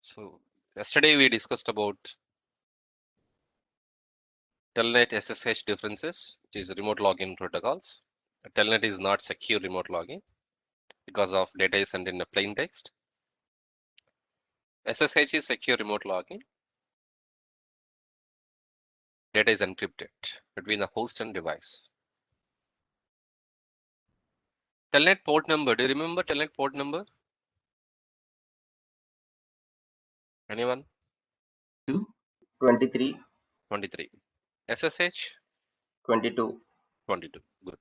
So yesterday we discussed about Telnet SSH differences, which is remote login protocols. Telnet is not secure remote login because of data is sent in a plain text. SSH is secure remote login. Data is encrypted between the host and device. Telnet port number. Do you remember Telnet port number? Anyone? 23. 23. SSH? 22. 22. Good.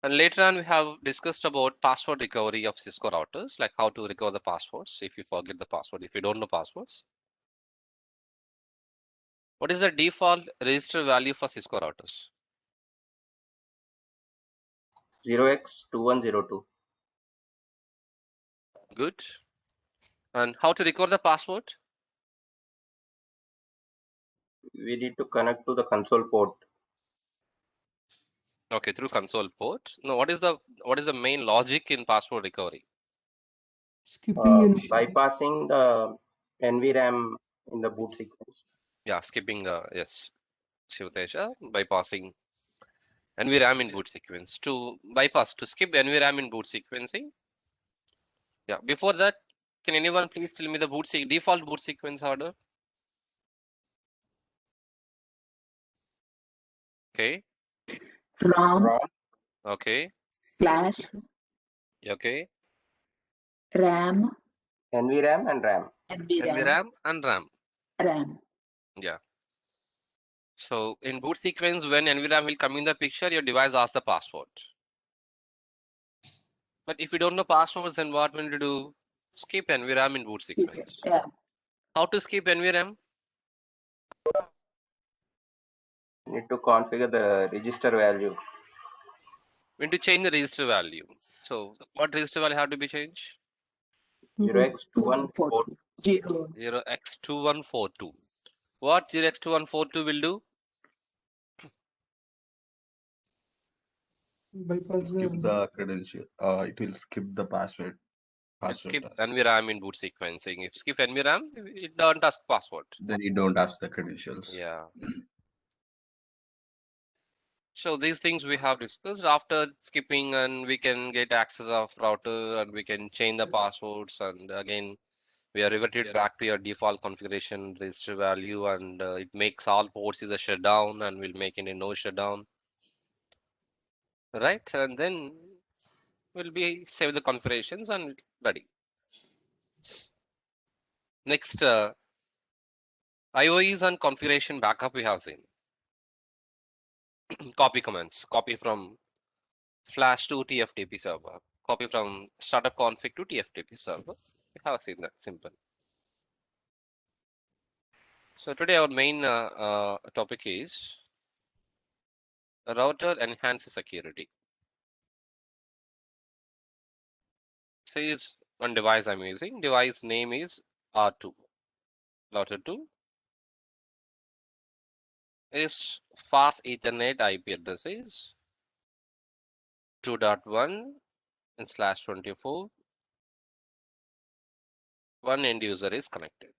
And later on, we have discussed about password recovery of Cisco routers, like how to recover the passwords if you forget the password, if you don't know passwords. What is the default register value for Cisco routers? 0x2102. Good. And how to recover the password? We need to connect to the console port. Okay, through console port. Now, what is the main logic in password recovery? Bypassing the NVRAM in the boot sequence. Yeah, skipping yes, Shivateja, bypassing NVRAM in boot sequence. To skip NVRAM in boot sequencing. Yeah, before that, can anyone please tell me the default boot sequence order? Okay. ROM, Okay. flash, Okay. RAM, NVRAM and RAM. NVRAM and RAM. RAM. Yeah. So in boot sequence, when NVRAM will come in the picture, your device asks the password. But if you don't know passwords, then what will you do? Skip NVRAM in boot sequence. Yeah. How to skip NVRAM? Need to configure the register value. We need to change the register value. So what register value have to be changed? 0x2142. 0x2142. What 0x2142 will do? Skip the credential. It will skip the password. Skip NVRAM in boot sequencing. If skip NVRAM, it don't ask password. Then you don't ask the credentials. Yeah. So these things we have discussed. After skipping, and we can get access of router, and we can change the passwords, and again we are reverted back to your default configuration register value, and it makes all ports is a shutdown, and we'll make it a no shutdown, right? And then we'll be save the configurations and ready. Next, IOEs and configuration backup we have seen. Copy commands, copy from flash to TFTP server, copy from startup config to TFTP server. We have seen that, simple. So today our main topic is router enhances security. Says one device I'm using. Device name is R2. Router 2 is fast Ethernet IP address is 2.1 and /24. One end user is connected.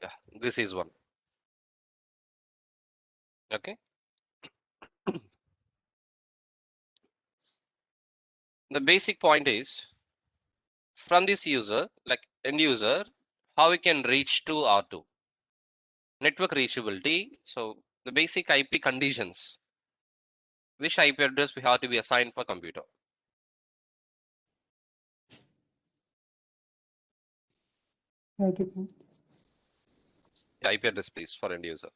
Yeah, this is one. Okay. The basic point is from this user, like end user, how we can reach to R2. Network reachability. So the basic IP conditions. Which IP address we have to be assigned for computer? IP address, please, for end user.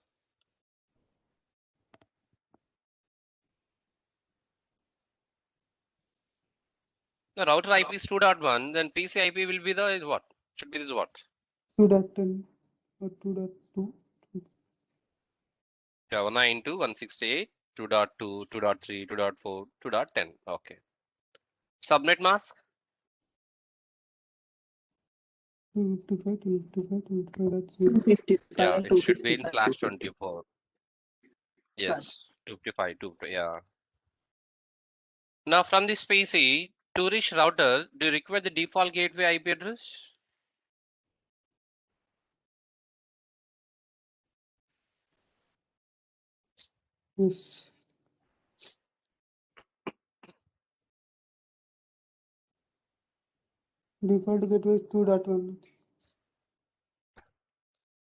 The router IP is 2.1, then PC IP will be the what? Should be this what? 2.10 or 2.2. Yeah, 192.168, 2.2, 2.3, 2.4, 2.10. Okay. Subnet mask? 255. Yeah, it should be in /24. Yes, 255, 2. Yeah. Now from this PC, To reach router, do you require the default gateway IP address? Yes. Default gateway is 2.1.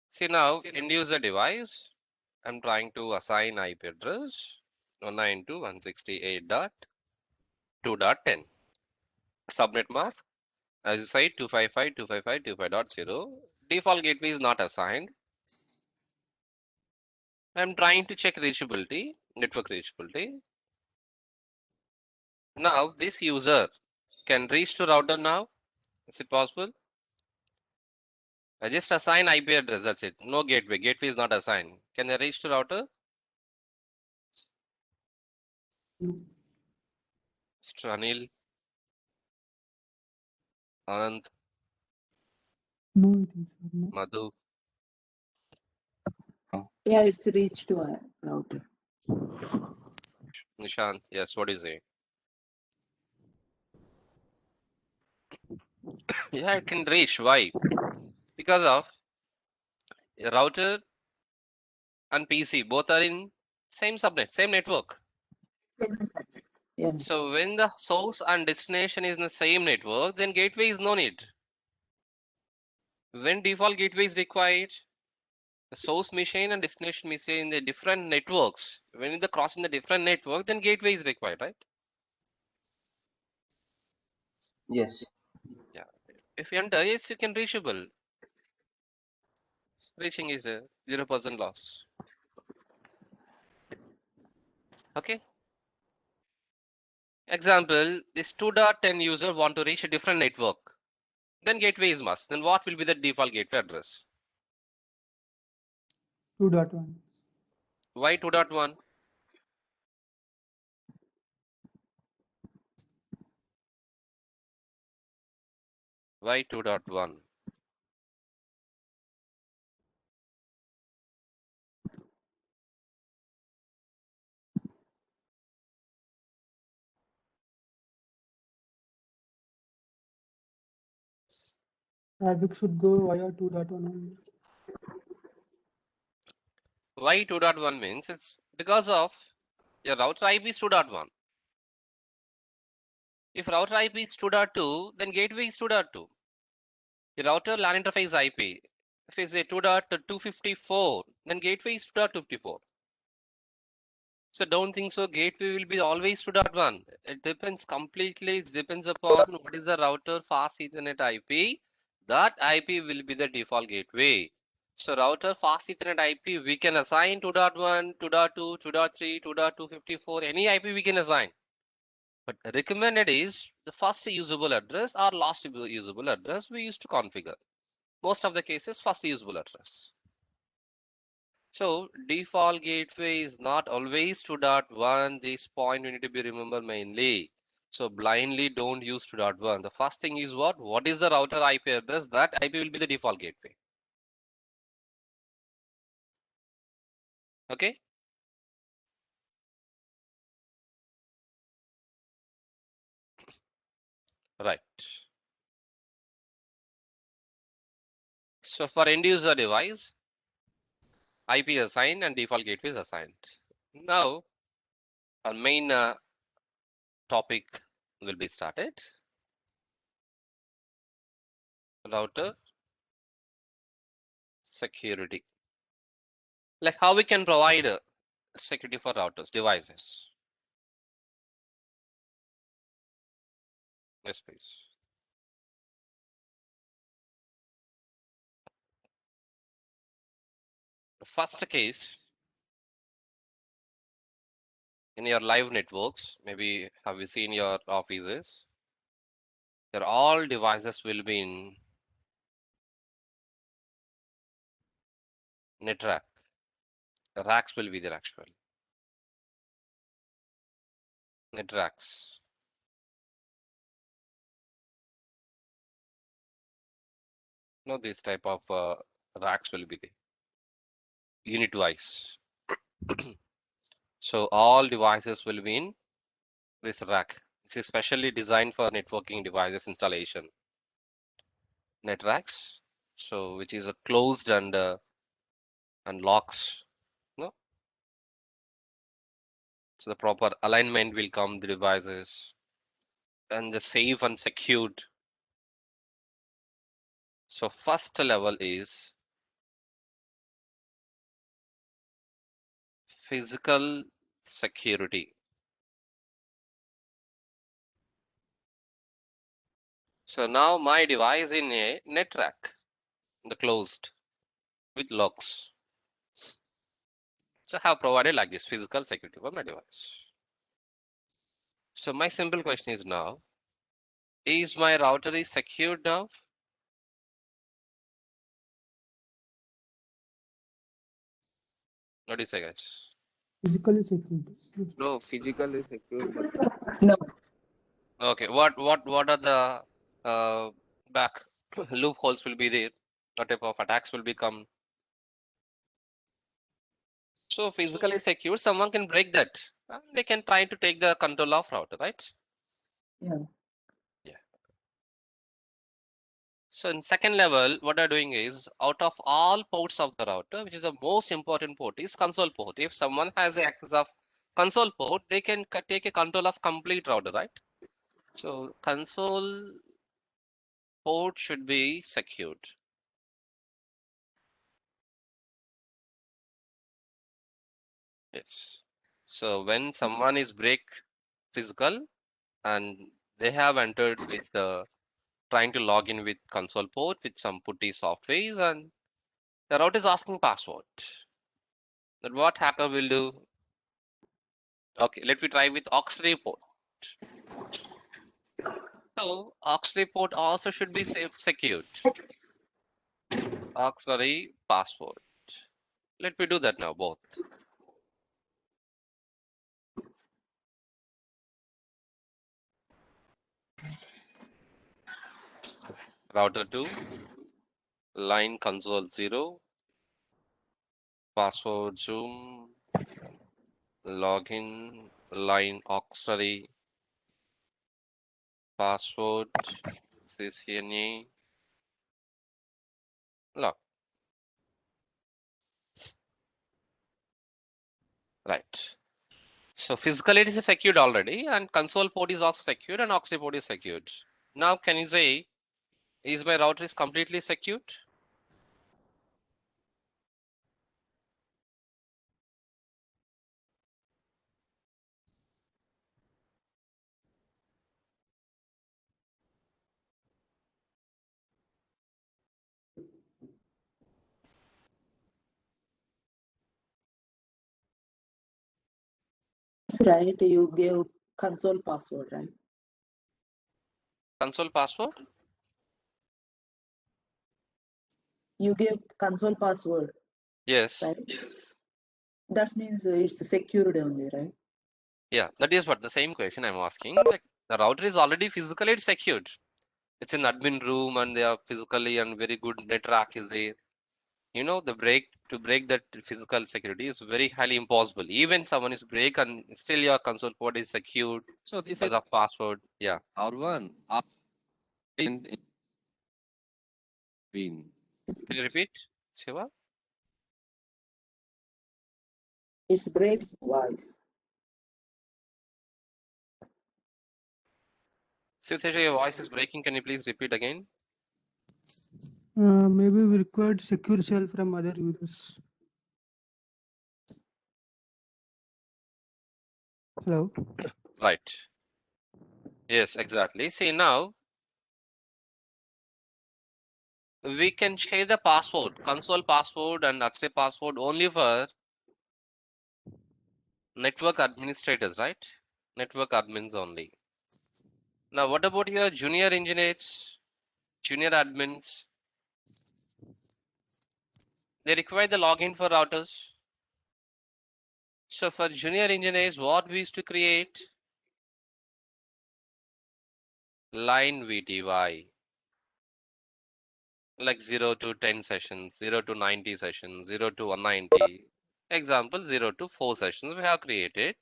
See now, end user device. I'm trying to assign IP address 192.168.2.10. Subnet mask, as you say, 255.255.25.0. Default gateway is not assigned. I'm trying to check reachability, network reachability. Now, this user can reach to router now. Is it possible? I just assign IP address, that's it. No gateway. Gateway is not assigned. Can I reach to router? No. Mr. Anil, Anand, No, I think so. No. Madhu. Yeah, it's reached to our router. Nishant, yes, what is it? Yeah, it can reach. Why? Because of a router and PC, both are in same subnet, same network. Yeah. So when the source and destination is in the same network, then gateway is no need. When default gateway is required, the source machine and destination machine in the different networks. When the crossing the different network, then gateway is required, right? Yes. Yeah. If you enter, yes, you can reachable. Reaching is a 0% loss. Okay. Example, this 2.10 user want to reach a different network. Then gateway is must. Then what will be the default gateway address? 2.1. Why 2.1? Why 2.1? Traffic should go via 2.1 only. Why 2.1 means it's because of your router IP is 2.1. If router IP is 2.2, then gateway is 2.2. Your router LAN interface IP, if it's a 2.254, then gateway is 2.54. So don't think so. Gateway will be always 2.1. It depends completely. It depends upon what is the router fast Ethernet IP. That IP will be the default gateway. So router fast Ethernet IP, we can assign 2.1, 2.2, 2.3, 2.254, any IP we can assign. But recommended is the first usable address or last usable address we used to configure. Most of the cases, first usable address. So default gateway is not always 2.1. This point you need to be remembered mainly. So blindly don't use 2.1. The first thing is what? What is the router IP address? That IP will be the default gateway. Okay. Right. So for end user device, IP is assigned and default gateway is assigned. Now our main topic will be started. Router security. Like how we can provide security for routers devices. Yes, please. The first case in your live networks, maybe have you seen your offices? Your all devices will be in net rack. The racks will be there actually. Net racks. No, this type of racks will be there. Unit wise. So all devices will be in this rack. It's especially designed for networking devices installation. NetRacks, so which is a closed and locks. No, so the proper alignment will come the devices and the safe and secured. So first level is physical security. So now my device in a net rack, the closed with locks. So I have provided like this physical security for my device. So my simple question is now, is my router is secured now? What do you say, guys? Physically secured. No, physically secure, but No, Okay, what are the back loopholes will be there? What type of attacks will become? So physically secure, someone can break that. They can try to take the control of router, right? yeah, Yeah. So in second level, what they're doing is out of all ports of the router, which is the most important port is console port. If someone has the access of console port, they can take a control of complete router, right? So console port should be secured. Yes. So when someone is break physical and they have entered with trying to log in with console port with some putty softwares and the router is asking password. Then what hacker will do? Okay, let me try with auxiliary port. So auxiliary port also should be safe secured. Auxiliary password. Let me do that now, both. Router 2, line console 0, password zoom, login, line auxiliary, password, CCNA, log. Right. So physically it is secured already and console port is also secured and auxiliary port is secured. Now can you say, is my router is completely secured? that's right. You gave console password, right? Console password? You gave console password, Yes. right? That means it's secured only, right? Yeah, that is what the same question I'm asking. Like the router is already physically it's secured. It's in admin room and they are physically and very good net rack is there. You know, the break to break that physical security is very highly impossible. Even someone is break and still your console port is secured so this because is of password. Yeah. R1 in between. Can you repeat, Shiva? It's break voice. Sivteja, your voice is breaking. Can you please repeat again? Maybe we required secure shell from other users. Hello. Right. Yes, exactly. See now we can share the password, console password and accept password only for network administrators, right? Network admins only. Now, what about your junior engineers, junior admins? They require the login for routers. So for junior engineers, what we used to create? Line VTY, like 0 to 10 sessions, 0 to 90 sessions, 0 to 190. Example, 0 to 4 sessions we have created.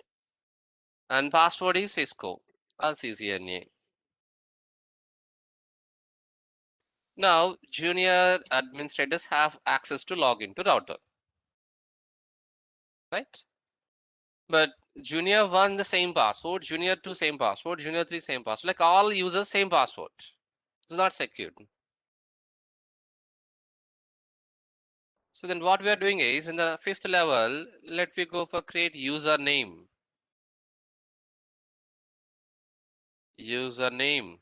And password is Cisco. or CCNA. Now, junior administrators have access to log into router, right? But junior 1 the same password, junior 2 same password, junior 3 same password, like all users same password. It's not secured. So then what we are doing is in the 5th level, let we go for create username. Username,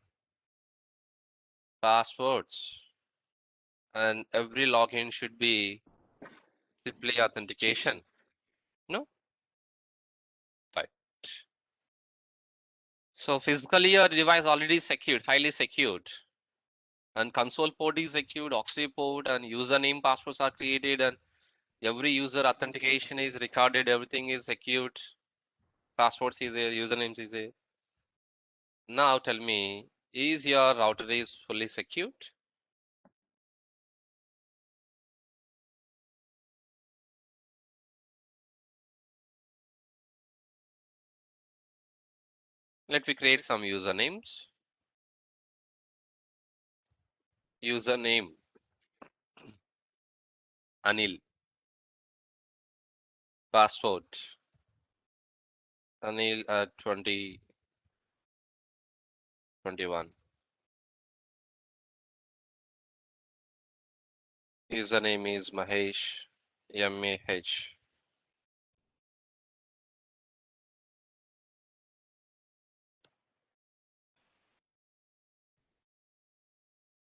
passwords, and every login should be display authentication. No? Right. So physically your device already secured, highly secured. And console port is secured, auxiliary port and username passwords are created and every user authentication is recorded, everything is secured. Passwords is there, usernames is there. Now tell me, is your router is fully secured? Let me create some usernames. Username Anil. Password Anil 2021. Username is Mahesh MAH.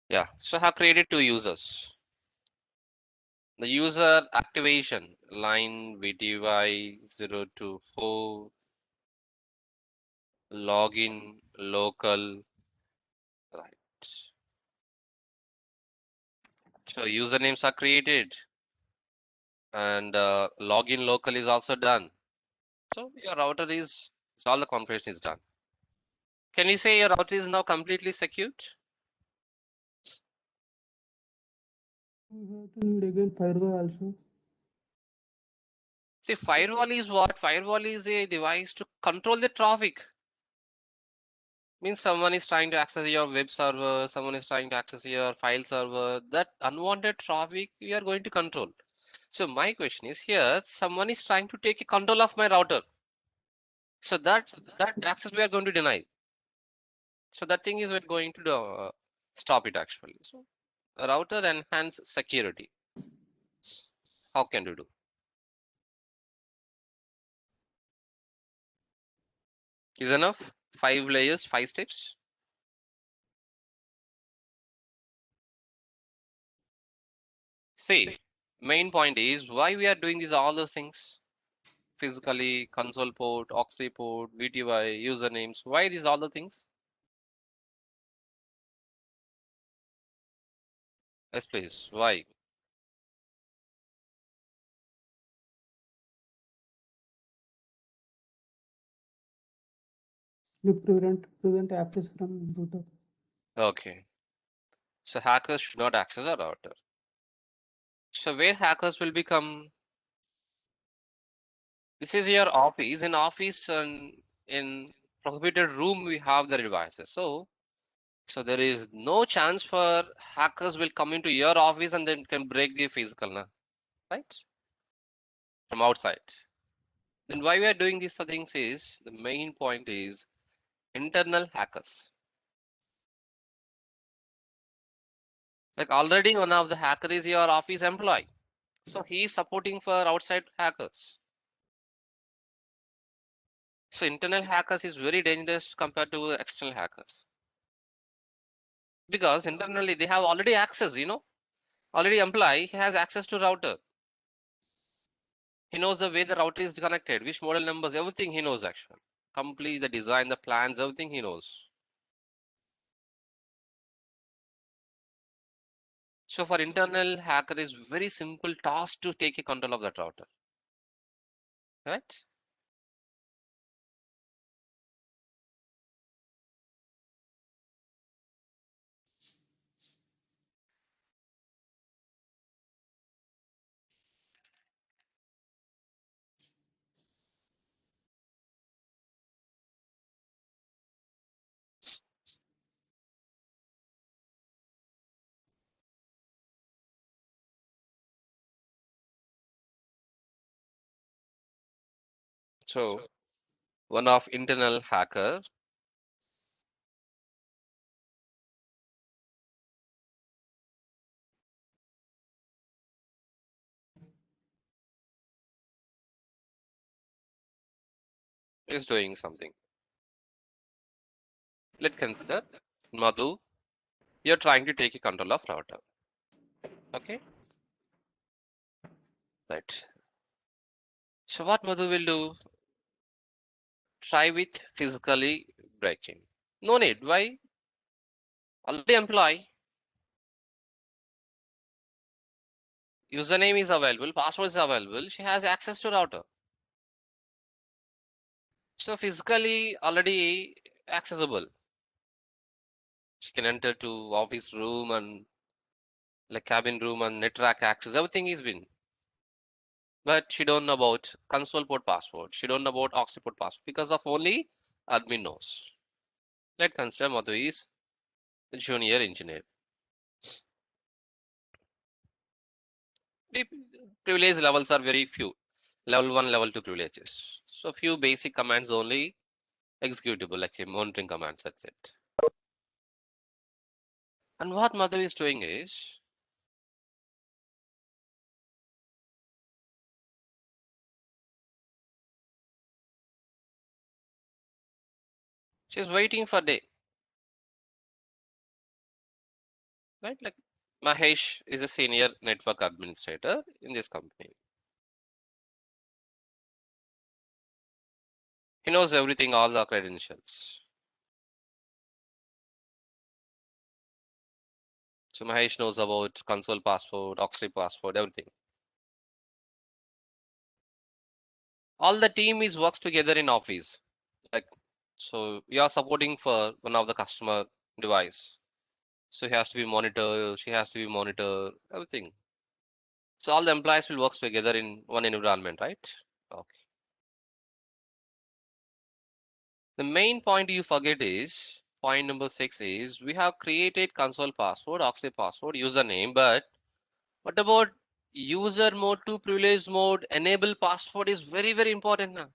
Yeah, so I have created 2 users. The user activation line VTY 024 login local, right? So usernames are created and login local is also done. So your router is all the configuration is done. Can you say your router is now completely secured? We have to need again firewall also. See, firewall is what? Firewall is a device to control the traffic. Means someone is trying to access your web server, someone is trying to access your file server. That unwanted traffic we are going to control. So my question is here, someone is trying to take a control of my router. So that access we are going to deny. So that thing is we're going to stop it actually. So a router enhance security. How can you do? Is enough? 5 layers, 5 steps. See, main point is why we are doing these all those things. Physically, console port, auxiliary port, VTY, usernames. Why these all the things? Yes, please. Why? You prevent access from router. Okay. So hackers should not access our router. So where hackers will become? This is your office. In office and in prohibited room, we have the devices. So there is no chance for hackers will come into your office and then can break the physical, right? From outside. Then why we are doing these things is the main point is internal hackers. Like already one of the hacker is your office employee. So he is supporting for outside hackers. So internal hackers is very dangerous compared to external hackers. Because internally they have already access, already employee, he has access to router. He knows the way the router is connected, which model numbers, everything he knows actually. Complete the design, the plans, everything he knows. So for internal hacker is very simple task to take a control of that router, right? So one of internal hacker is doing something. Let's consider Madhu. You're trying to take a control of router. Okay, right. So what Madhu will do? Try with physically breaking. No need. Why? Already employee. Username is available, password is available. She has access to router. So physically already accessible. She can enter to office room and like cabin room and network access. Everything is been. But she don't know about console port password. She don't know about Oxy port password because of only admin knows. Let's consider Madhu is junior engineer. The privilege levels are very few. Level 1, level 2 privileges. So few basic commands only executable, like a monitoring commands, that's it. And what Madhu is doing is, she's waiting for day, right? Like Mahesh is a senior network administrator in this company. He knows everything, all the credentials. So Mahesh knows about console password, Oxy password, everything. All the team is works together in office. Like, so we are supporting for one of the customer device. So he has to be monitor, she has to be monitor, everything. So all the employees will work together in one environment, right? Okay. The main point you forget is point number 6 is we have created console password, Oxy password, username, but what about user mode to privilege mode? Enable password is very, very important now.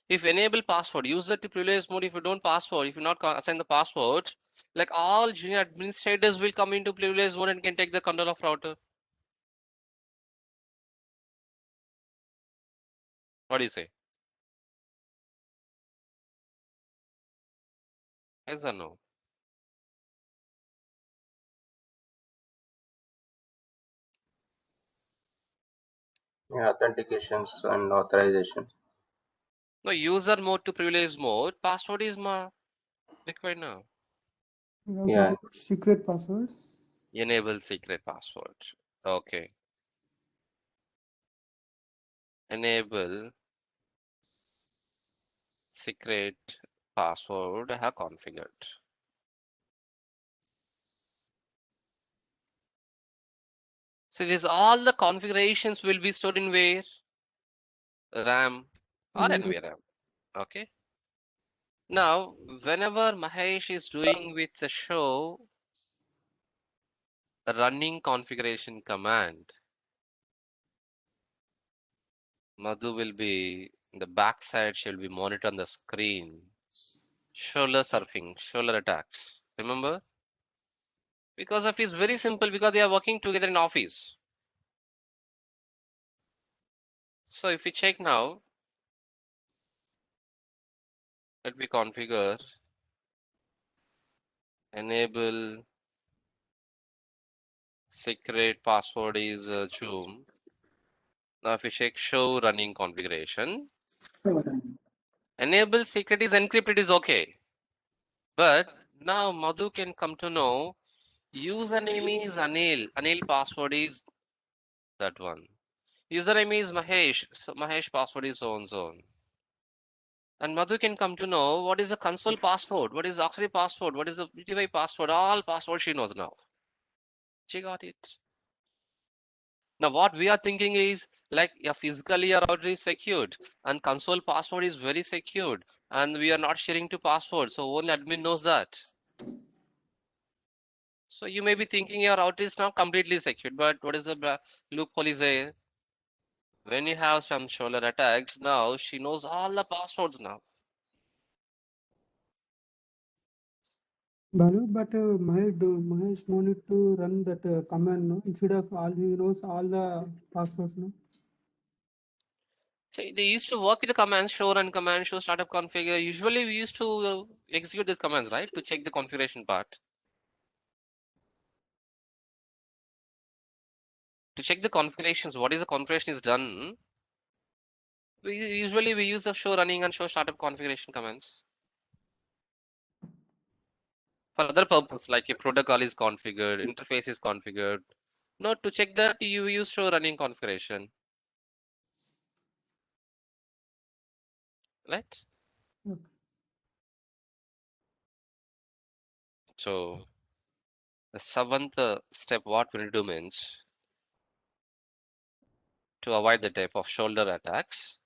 If enable password, user to privilege mode, if you don't password, if you not assign the password, like all junior administrators will come into privilege mode and can take the control of router. What do you say? Yes or no? Yeah, authentications and authorization. No, user mode to privilege mode, password is required now. We have to Yeah. enable secret password. Enable secret password. Okay. Enable secret password I have configured. So this all the configurations will be stored in where? RAM or NVRAM. Okay. Now, whenever Mahesh is doing with the show running configuration command, Madhu will be in the backside, she'll be monitoring the screen. Shoulder surfing, shoulder attacks. Remember? Because of it's very simple because they are working together in office. So if we check now, let me configure enable secret password is Zoom. Now if we check show running configuration, enable secret is encrypted is okay. But now Madhu can come to know username is Anil. Anil password is that one. Username is Mahesh. So Mahesh password is so and so. And Madhu can come to know what is the console password, what is the auxiliary password, what is the BTY password, all passwords she knows now. She got it. Now what we are thinking is like yeah, physically your router is secured and console password is very secured and we are not sharing to password. So only admin knows that. So you may be thinking your router is now completely secured, but what is the loophole is there? When you have some shoulder attacks, now she knows all the passwords now. Balu, but Mahesh no need to run that command, no? Instead of all, he knows all the passwords, no? See, they used to work with the commands show, run command show, startup configure. Usually we used to execute these commands, right? To check the configuration part. To check the configurations, what is the configuration is done. We use the show running and show startup configuration commands. For other purpose, like a protocol is configured, interface is configured. Not to check that, you use show running configuration. Right? Okay. So the seventh step, what we'll do means to avoid the type of shoulder attacks,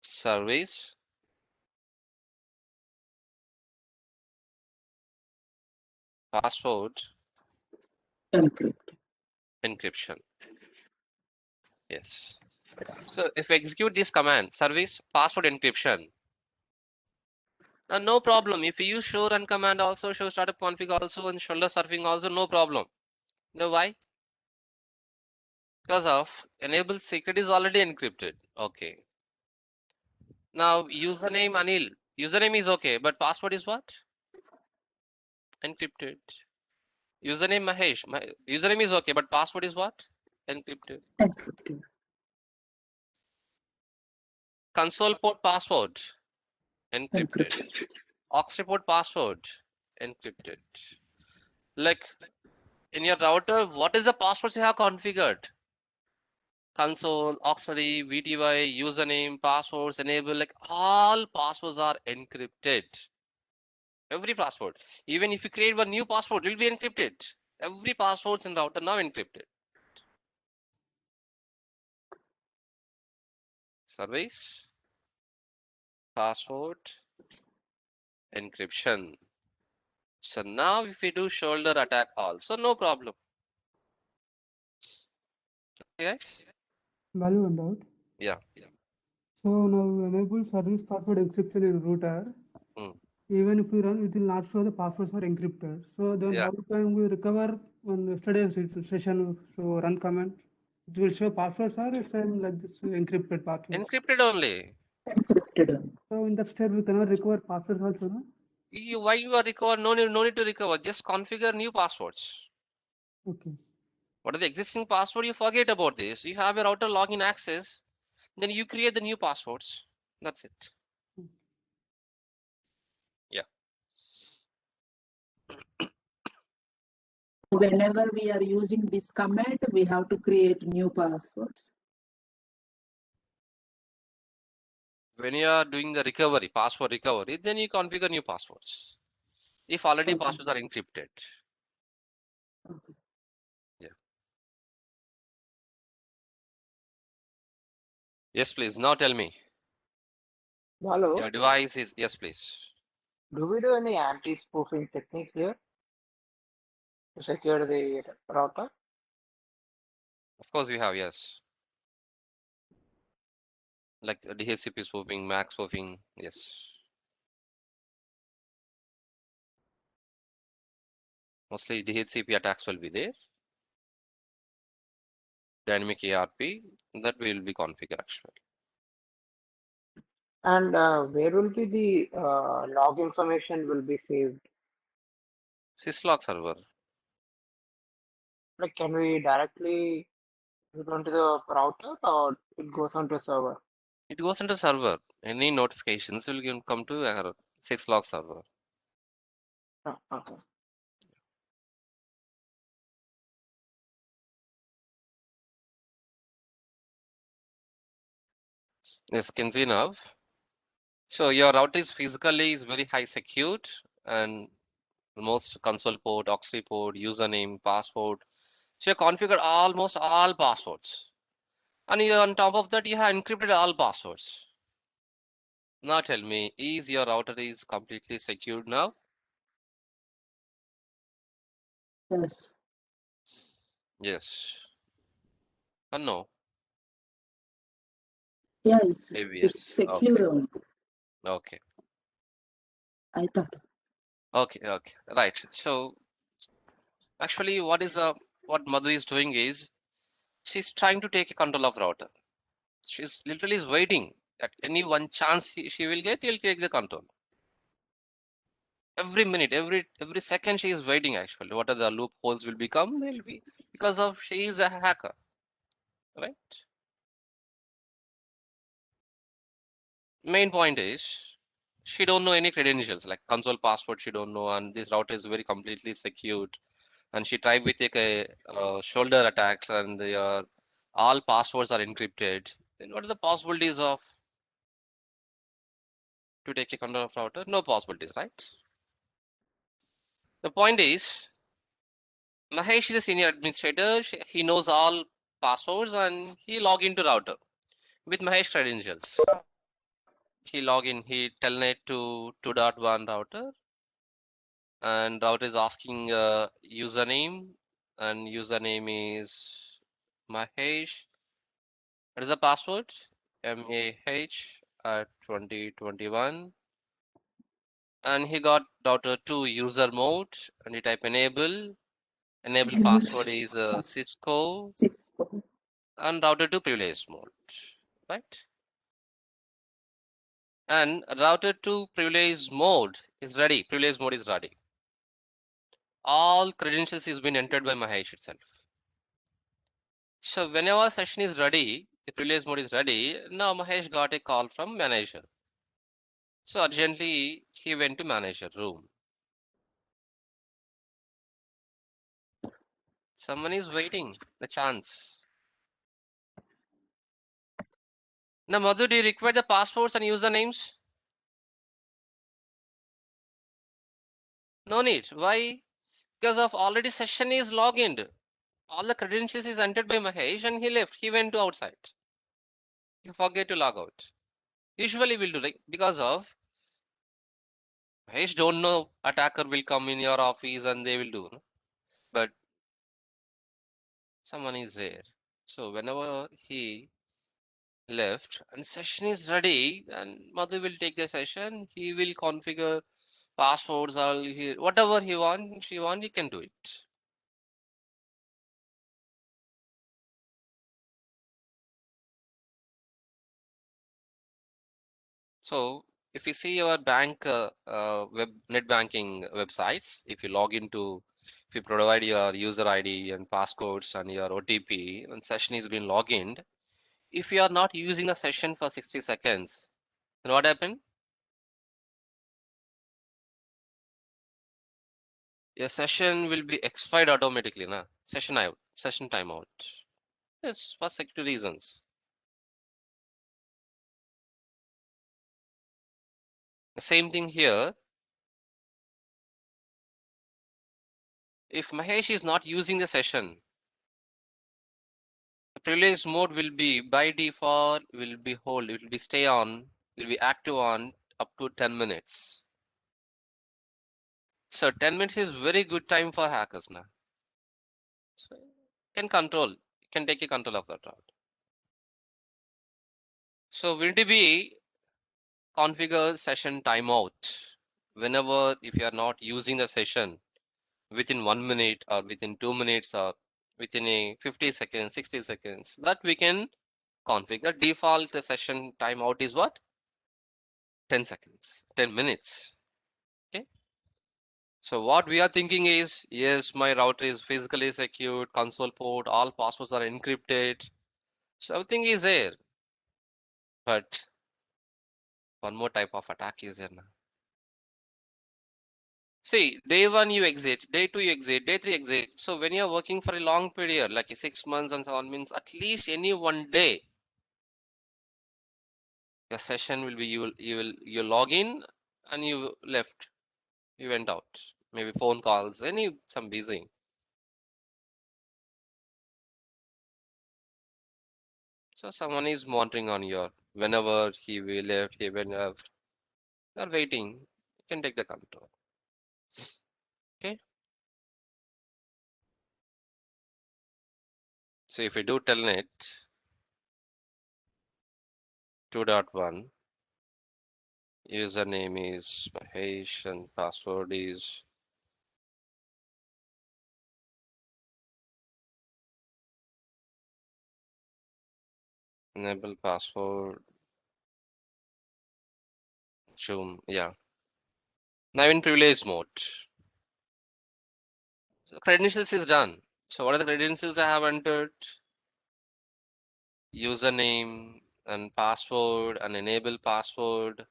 service, password, Encrypt. encryption. Yes. So if we execute this command, service, password, encryption, no problem. If you use show run command also, show startup config also, and shoulder surfing also, no problem. You know why? Because of enable secret is already encrypted. Okay. Now username Anil. Username is okay, but password is what? Encrypted. Username Mahesh. Username is okay, but password is what? Encrypted. Encrypted. Console port password. Encrypted. Encrypted. Aux report password. Encrypted. Like in your router, what is the passwords you have configured? Console, auxiliary, VTY, username, passwords, enable, like all passwords are encrypted. Every password. Even if you create one new password, it will be encrypted. Every passwords in router now encrypted. Service, password, encryption. So now if we do shoulder attack also, no problem. Okay, guys? Balu and out. Yeah. So now enable service password encryption in router. Hmm. Even if we run, it will not show the passwords are encrypted. So then Yeah. how can we recover on yesterday's session? So run command. It will show passwords are same like this encrypted passwords. Encrypted only. Encrypted. So in that state we cannot recover passwords also, no? Why you are recover? No need to recover. Just configure new passwords. Okay. What are the existing password? You forget about this. You have a router login access. Then you create the new passwords. That's it. Yeah. Whenever we are using this command, we have to create new passwords. When you are doing the recovery, password recovery, then you configure new passwords. If already Okay. passwords are encrypted. Okay. Yeah. Yes, please. Now tell me. Hello, Your device is, yes, please. do we do any anti-spoofing technique here to secure the router? Of course we have, yes. Like DHCP spoofing, MAC spoofing, yes. Mostly DHCP attacks will be there. Dynamic ARP, that will be configured actually. And where will be the log information will be saved? Syslog server. Like, can we directly put onto the router or it goes onto a server? It goes into server. Any notifications will come to a syslog server. Oh, okay. Yes, can see now. So your router is physically is very high secured and most console port, auxiliary port, username, password. So you configure almost all passwords. And you, on top of that, you have encrypted all passwords. Now tell me, is your router is completely secured now? Yes. Yes. Or no? Yeah, it's AVS. secure only, Okay. I thought. Okay. Right. So actually, what Madhu is doing is she's trying to take control of router. She's literally is waiting at any one chance she will get, he'll take the control. Every minute, every second she is waiting actually. What are the loopholes will become? They'll be because of she is a hacker, right? Main point is she don't know any credentials like console password she don't know, and this router is very completely secured. And she tried with a shoulder attacks, and all passwords are encrypted. Then what are the possibilities of to take a control of router? No possibilities, right? The point is Mahesh is a senior administrator. He knows all passwords and he log into router with Mahesh credentials. He log in, he telnet to 2.1 router, and router is asking username, and username is Mahesh. What is the password? MAH at 2021. And he got router to user mode, and he type enable. Enable password is Cisco, Cisco. and router to privilege mode, right? And router to privilege mode is ready. Privilege mode is ready. All credentials is been entered by Mahesh itself. So whenever session is ready, the privilege mode is ready. Now Mahesh got a call from manager. So urgently he went to manager room. Someone is waiting the chance. Now Madhu, do you require the passwords and usernames? No need. Why? Because of already session is logged in. All the credentials is entered by Mahesh and he left. He went to outside. He forget to log out. Usually we'll do like because of Mahesh don't know attacker will come in your office and they will do. No? But someone is there. So whenever he left and session is ready, and Madhu will take the session. He will configure passwords, all whatever he want, she want, he can do it. So if you see your bank net banking websites, if you log into, if you provide your user ID and passcodes and your OTP, and session is being logged in, if you are not using the session for 60 seconds, then what happened? Your session will be expired automatically, na? Session out, session timeout. Yes, for security reasons. The same thing here. If Mahesh is not using the session, the privilege mode will be by default will be hold, it will be stay on, will be active on up to 10 minutes. So 10 minutes is very good time for hackers now. So you can take a control of that route. So will it be configure session timeout whenever if you are not using the session within 1 minute or within 2 minutes or within a 50 seconds, 60 seconds, that we can configure. Default session timeout is what? 10 seconds, 10 minutes. Okay. So what we are thinking is, yes, my router is physically secured, console port, all passwords are encrypted. So everything is there. But one more type of attack is there now. See, day one you exit, day two you exit, day three exit. So when you're working for a long period, like 6 months and so on, means at least any one day, your session will be you log in and you left, you went out. Maybe phone calls, some busy. So someone is monitoring on your whenever he will left, he went left. You're waiting. You can take the control. Okay. So if you do telnet, 2.1. Username is Mahesh and password is enable password Zoom. Yeah. Now in privilege mode. So credentials is done. So what are the credentials I have entered? Username and password and enable password.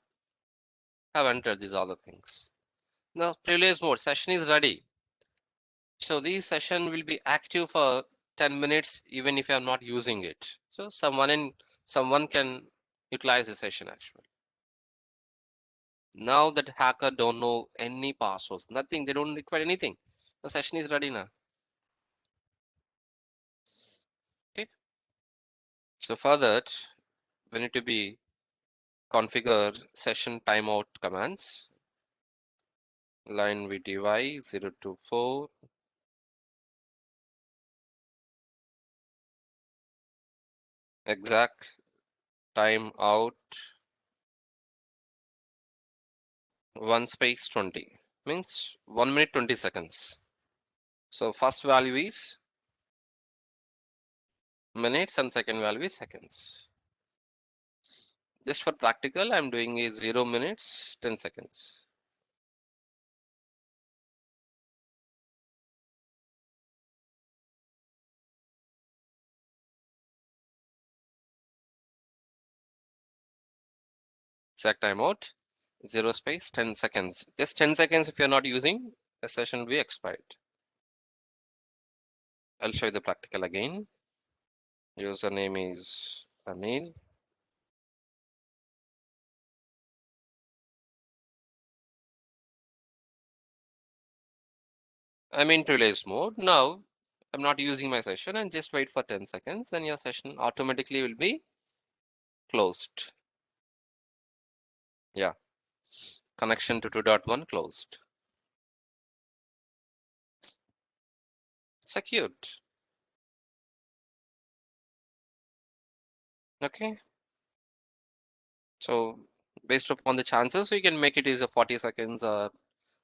I have entered these other things. Now privilege mode session is ready. So this session will be active for 10 minutes even if I'm not using it. So someone can utilize the session actually. Now that hacker don't know any passwords, nothing, they don't require anything. The session is ready now. Okay. So for that, we need to be configure session timeout commands. Line VTY 024. Exact timeout 1 space 20 means 1 minute 20 seconds. So first value is minutes and second value is seconds. Just for practical, I'm doing is 0 minutes 10 seconds. Exact timeout 0 space 10 seconds. Just 10 seconds if you're not using, the session will be expired. I'll show you the practical again. Username is Anil. I'm in privilege mode. Now I'm not using my session and just wait for 10 seconds and your session automatically will be closed. Yeah. Connection to 2.1 closed. Secured. Okay. So based upon the chances, we can make it is a 40 seconds or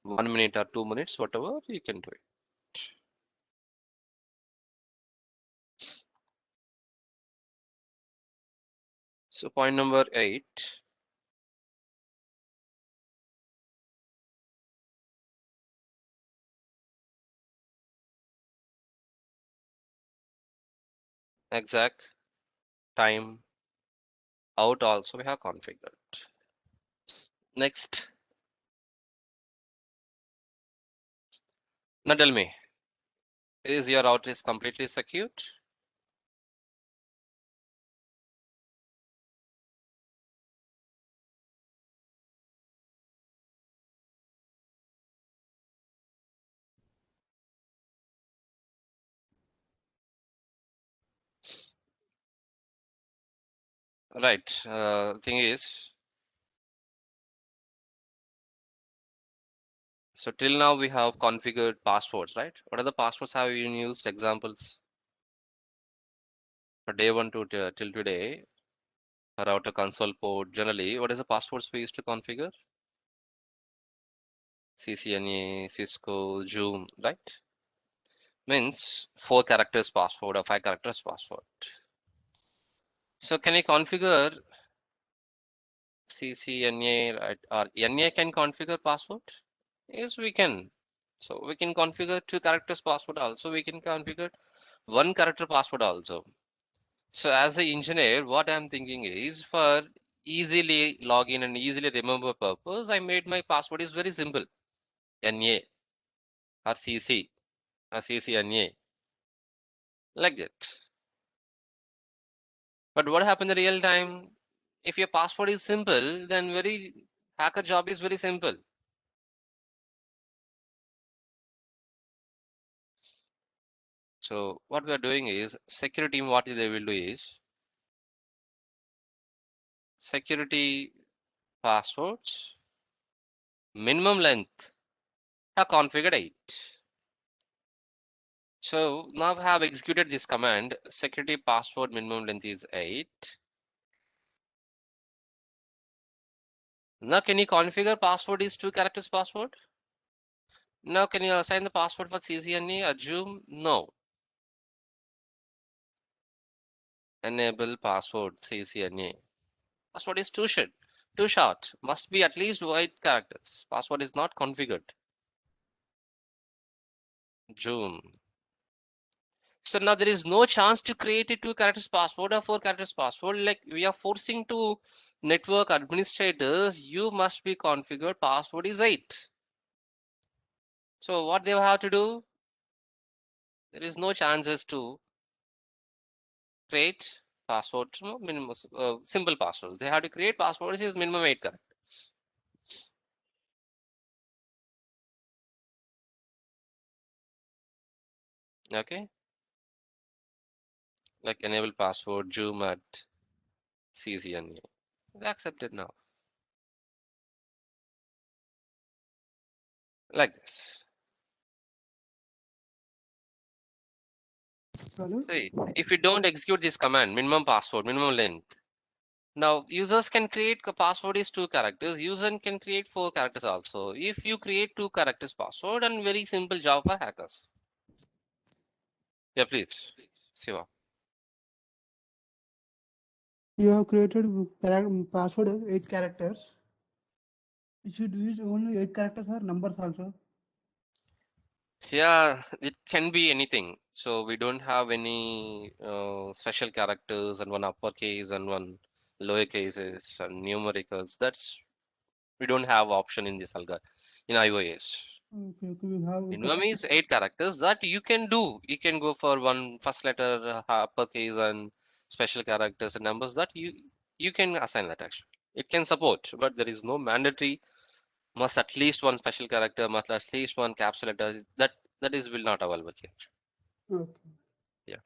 1 minute or 2 minutes, whatever you can do it. So point number 8. Exact time out also we have configured. Next. Now tell me, is your router is completely secured? Right. Thing is, so till now we have configured passwords, right? What are the passwords have you used? Examples for day one to till today. Router console port. Generally, what is the passwords we used to configure? CCNA, Cisco, Zoom, right? Means 4 characters password or 5 characters password. So can you configure CCNA, right? Or NA can configure password? Yes, we can. So we can configure 2 characters password also. We can configure 1 character password also. So as an engineer, what I'm thinking is for easily login and easily remember purpose, I made my password is very simple. NA or CC or CCNA like that. But what happens in real time? If your password is simple, then hacker job is very simple. So what we are doing is security team, what they will do is security passwords, minimum length are configured 8. So now I have executed this command, security password minimum length is 8. Now can you configure password is 2 characters password? Now can you assign the password for CCNA? Assume no. Enable password CCNA. Password is too short. Must be at least 8 characters. Password is not configured. Zoom. So now there is no chance to create a 2 characters password or 4 characters password. Like we are forcing to network administrators, you must be configured. Password is 8. So what they have to do? There is no chances to create password minimum simple passwords. They have to create passwords is minimum 8 characters. Okay, like enable password zoom at CCNA. They accepted now. Like this. Hello? See, if you don't execute this command, minimum password, minimum length. Now users can create a password is 2 characters. User can create 4 characters also. If you create 2 characters password and very simple job for hackers. Yeah, please, Siva. You have created password of 8 characters. You should use only 8 characters or numbers also. Yeah, it can be anything. So we don't have any special characters and one uppercase and one lower cases and numericals. That's we don't have option in this algorithm in iOS. Okay, okay, we have Minimum is 8 characters that you can do. You can go for one first letter uppercase and special characters and numbers that you can assign that actually. It can support, but there is no mandatory must at least one special character, must at least one caps letter. That is will not available here. okay. Yeah.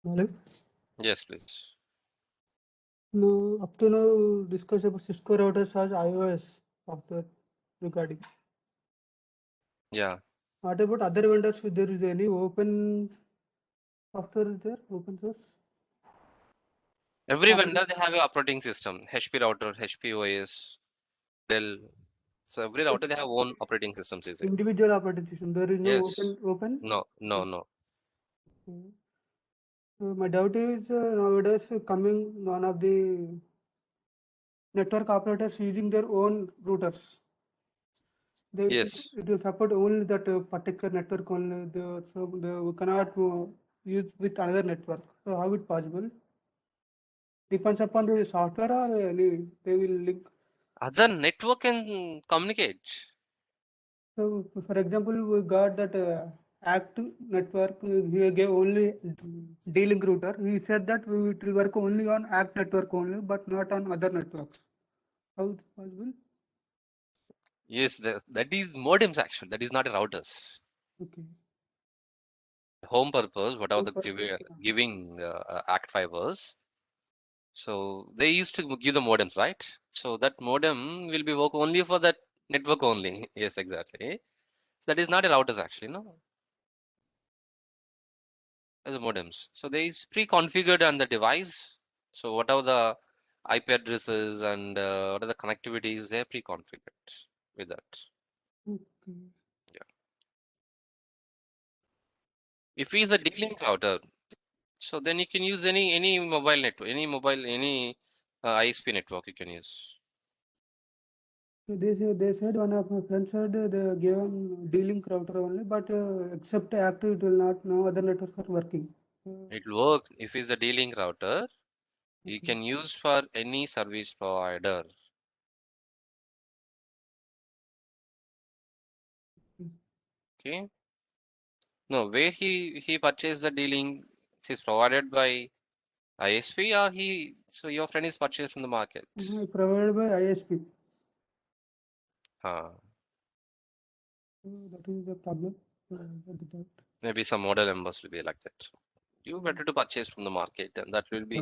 Hello? Yes, please. No, up to now discuss about Cisco routers as iOS software regarding. Yeah. What about other vendors? If there is any open software is there, open source? Every Or vendor they have a operating system. HP router, HP OS, Dell. So every router they have own operating systems. Is it? individual operating system. There is no Yes. open. No. No. No. Okay. So my doubt is nowadays coming one of the network operators using their own routers. Yes. It will support only that particular network only. So they cannot use with another network. So how it possible? Depends upon the software or they will link. Other network can communicate. So for example, we got that Act network. He gave only D-Link router. He said that it will work only on Act network only, but not on other networks. How it possible? Yes, that is modems actually. That is not a routers. Okay. Home purpose, whatever the Okay. giving Act fibers. So they used to give the modems, right? So that modem will be work only for that network only. Yes, exactly. So that is not a routers actually, no. As a modems. So they is pre-configured on the device. So whatever the IP addresses and what are the connectivities, they're pre-configured with that. Okay. If it's a D-Link router, so then you can use any mobile network, any ISP network you can use. So they said one of my friends said they given D-Link router only, but except Active it will not. No other networks are working. So, It will work if it's a D-Link router. You can use for any service provider. Okay. No, where he purchased the dealing is provided by ISP or so your friend is purchased from the market. Provided by ISP. That is the problem. At the top. Maybe some model numbers will be like that. You better to purchase from the market, and that will be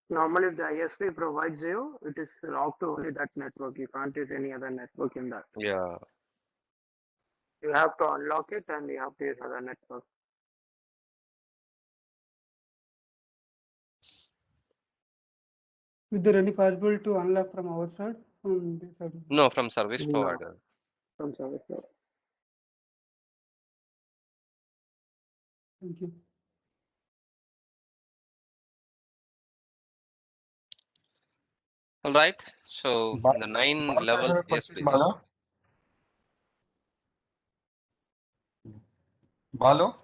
Normally, if the ISP provides you, it is locked to only that network. You can't use any other network in that. yeah. You have to unlock it and you have to use other network. Is there any possible to unlock from our side? From this side? No, from service No. provider. From service provider. Thank you. All right. So in the 9 Bala, I have a levels, yes, question, please. Bala. Balu?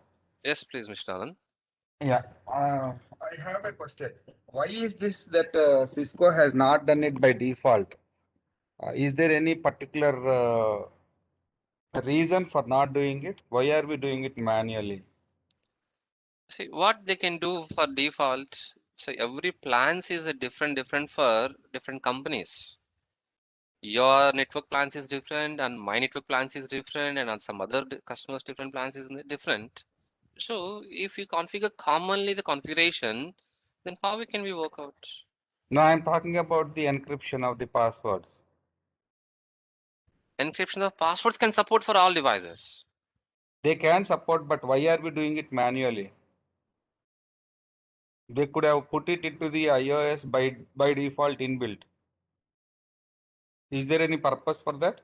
Yes, please, Mr. Anand. Yeah, I have a question. Why is this that Cisco has not done it by default? Is there any particular reason for not doing it? Why are we doing it manually? See what they can do for default. So every plans is a different for different companies. Your network plans is different, and my network plans is different, and on some other customers' different plans is different. So if you configure commonly the configuration, then how can we work out? No, I'm talking about the encryption of the passwords. Encryption of passwords can support for all devices. They can support, but why are we doing it manually? They could have put it into the iOS by default inbuilt. Is there any purpose for that?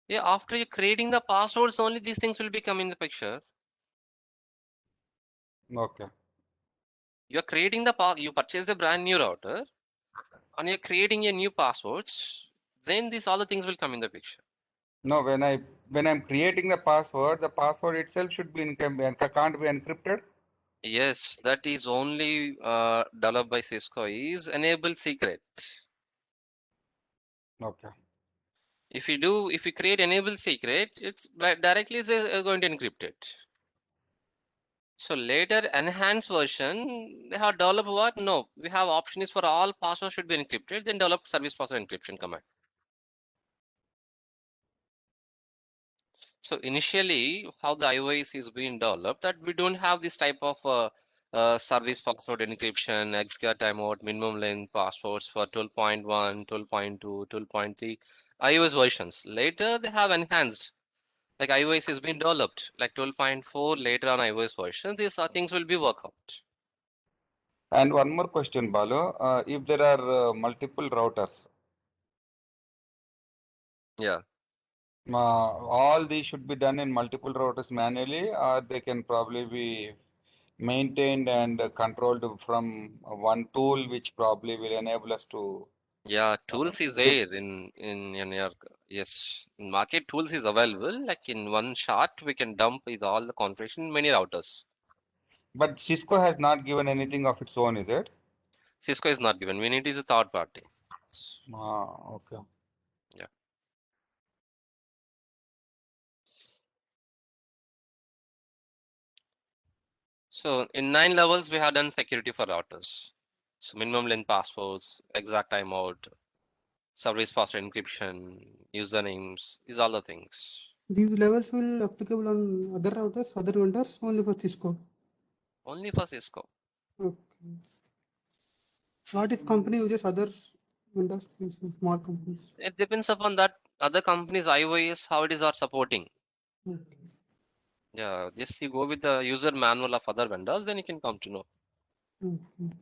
Yeah, after you're creating the passwords, only these things will become in the picture. Okay. You're creating you purchase the brand new router, and you're creating a new passwords, then these all the things will come in the picture. No, when I'm creating the password itself should be can't be encrypted. Yes, that is only developed by Cisco is enable secret. Okay. If you create enable secret, it's directly going to encrypt it. So later enhanced version, they have developed what? No, we have option is for all passwords should be encrypted, then develop service password encryption command. So initially, how the iOS is being developed, that we don't have this type of service password encryption, execute timeout, minimum length passwords for 12.1, 12.2, 12.3 iOS versions. Later, they have enhanced, like iOS is being developed, like 12.4 later on iOS version. These things will be worked out. And one more question, Balu. If there are multiple routers, Yeah. all these should be done in multiple routers manually, or they can probably be maintained and controlled from one tool, which probably will enable us to Yeah, tools is skip. there in your yes, market tools is available. Like in one shot, we can dump is all the configuration in many routers. But Cisco has not given anything of its own, is it? Cisco is not given. We need is a third party. Okay. Yeah. So in 9 levels, we have done security for routers. So minimum length passwords, exact timeout, service password encryption, usernames, these are all the things. These levels will applicable on other routers, other vendors, only for Cisco. Only for Cisco. Okay. What if company uses other vendors, small companies? It depends upon that other companies' iOS, how it is are supporting. Okay. Yeah, just you go with the user manual of other vendors, then you can come to know. Okay.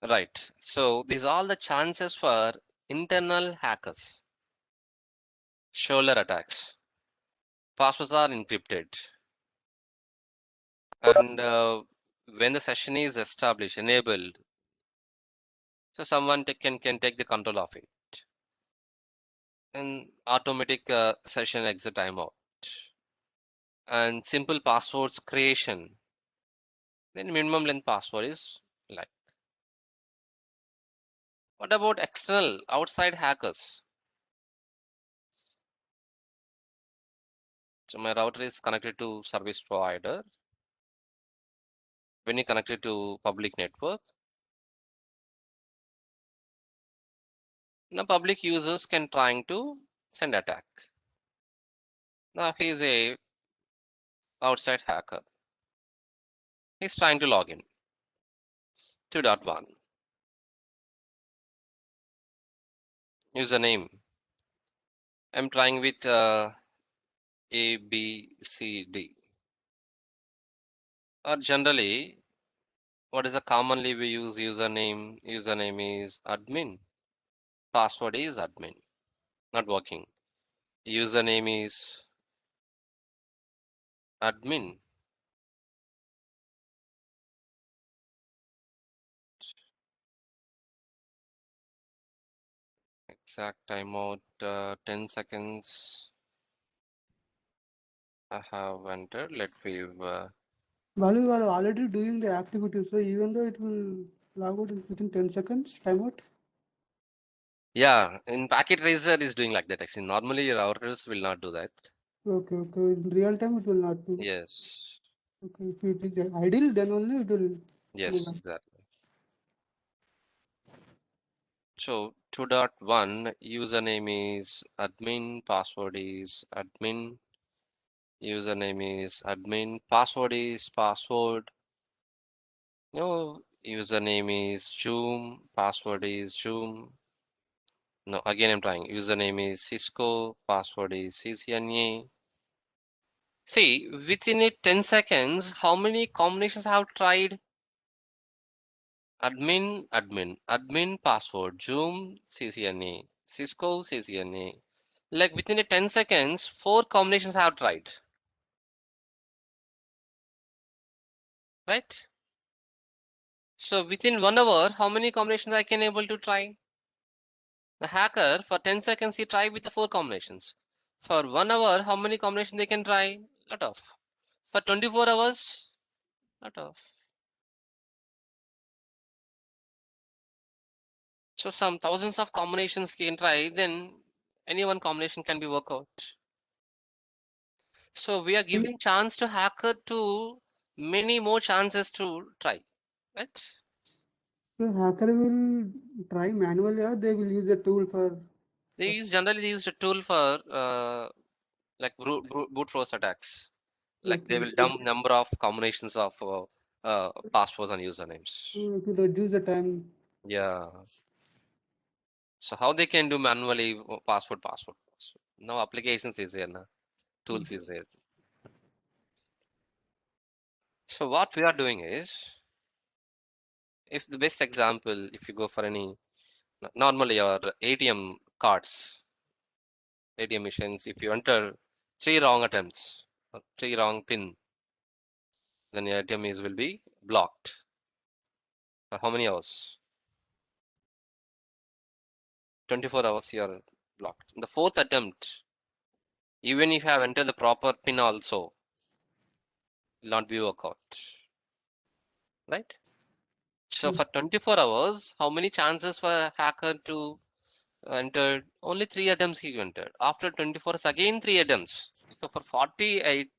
Right. So these are all the chances for internal hackers, shoulder attacks. Passwords are encrypted. And when the session is established, enabled, so someone can take the control of it. And automatic session exit timeout. and simple passwords creation, then minimum length password is like. What about external outside hackers? So my router is connected to service provider. When you connect it to public network, now public users can trying to send attack. Now he is a outside hacker. He's trying to log in. 2.1 username. I'm trying with A, B, C, D. Or generally, what is a commonly we use username? Username is admin. Password is admin. Not working. Username is admin. Exact timeout 10 seconds. I have entered. Let's see. While you are already doing the activity, so even though it will log out within 10 seconds, timeout. Yeah, in packet tracer is doing like that actually. Normally your routers will not do that. Okay, okay. In real time, it will not do. Yes. Okay, if it is ideal, then only it will. Yes, exactly. So 2.1 username is admin, password is admin, username is admin, password is password. No, username is Zoom, password is Zoom. No, again I'm trying. Username is Cisco, password is CCNA. See, within 10 seconds, how many combinations I have tried? Admin, admin, admin, password, Zoom, CCNA, Cisco, CCNA. Like within 10 seconds, 4 combinations I have tried. Right? So within 1 hour, how many combinations I can able to try? The hacker for 10 seconds he try with the 4 combinations. For 1 hour, how many combinations they can try? Lot of. For 24 hours, lot of. So some thousands of combinations can try, then any one combination can be worked out. So we are giving chance to hacker to many more chances to try, right? So hacker will try manually, or they will use a tool for. They generally use a tool for like brute force attacks. Like they will dump number of combinations of passwords and usernames. To reduce the time. Yeah. So how they can do manually password. No applications is here now. Tools is there. So what we are doing is, if the best example, if you go for any normally your ATM cards, ATM machines, if you enter 3 wrong attempts, 3 wrong pin, then your ATM is will be blocked. For how many hours? 24 hours you are blocked. In the 4th attempt, even if you have entered the proper pin also, will not be work out. Right? So for 24 hours, how many chances for a hacker to enter? Only 3 attempts he entered. After 24 hours, again 3 attempts. So for 48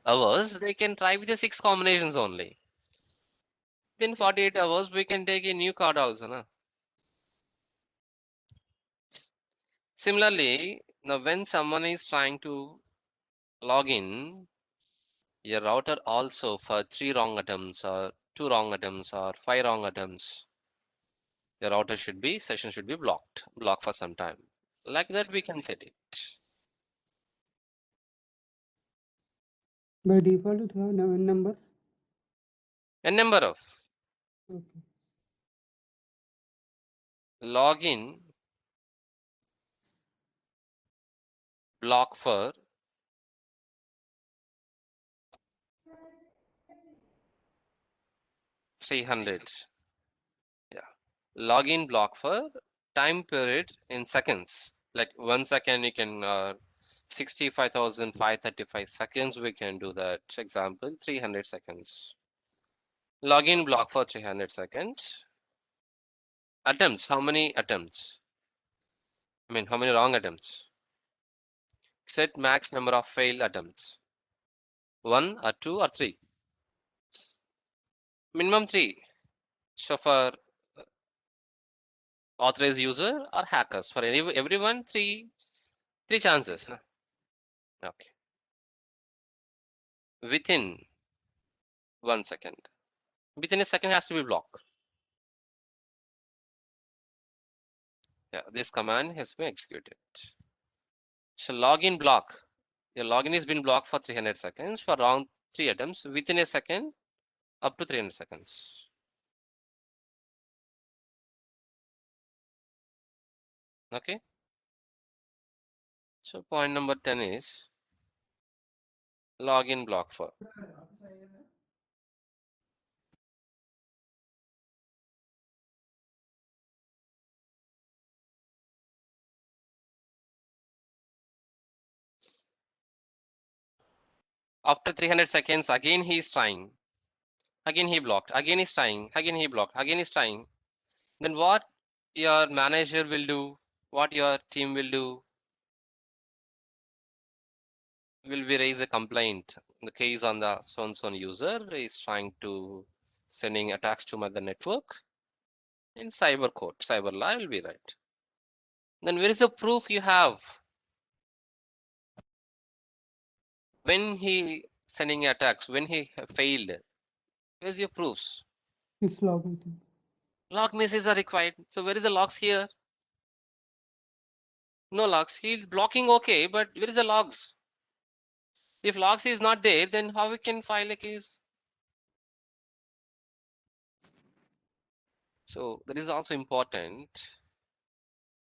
hours, they can try with the 6 combinations only. Within 48 hours, we can take a new card also. Na? Similarly, now when someone is trying to log in, your router also for 3 wrong attempts or 2 wrong attempts or 5 wrong attempts, your router session should be blocked for some time. Like that we can set it. By default, it have number. A number of Okay. login block for 300. Yeah. Login block for time period in seconds. Like 1 second you can 65,535 seconds. We can do that. Example, 300 seconds. Login block for 300 seconds. Attempts, how many attempts? I mean, how many wrong attempts? Set max number of failed attempts. 1 or 2 or 3? Minimum 3. So for authorized user or hackers, for everyone, three chances. No? Okay. Within 1 second. Within a second has to be blocked. Yeah, this command has been executed. So login block. Your login has been blocked for 300 seconds for wrong 3 attempts within a second up to 300 seconds. Okay. So point number 10 is login block for. After 300 seconds, again he is trying. Again he blocked. Again he's trying. Again he blocked. Again he's trying. Then what your manager will do, what your team will do, will be raise a complaint. The case on the so-and-so user is trying to sending attacks to the network. In cyber court, cyber law will be right. Then where is the proof you have? When he sending attacks, when he failed, where's your proofs? It's logging. Log messages are required. So where is the logs here? No logs. He's blocking okay, but where is the logs? If logs is not there, then how we can file a case? So that is also important.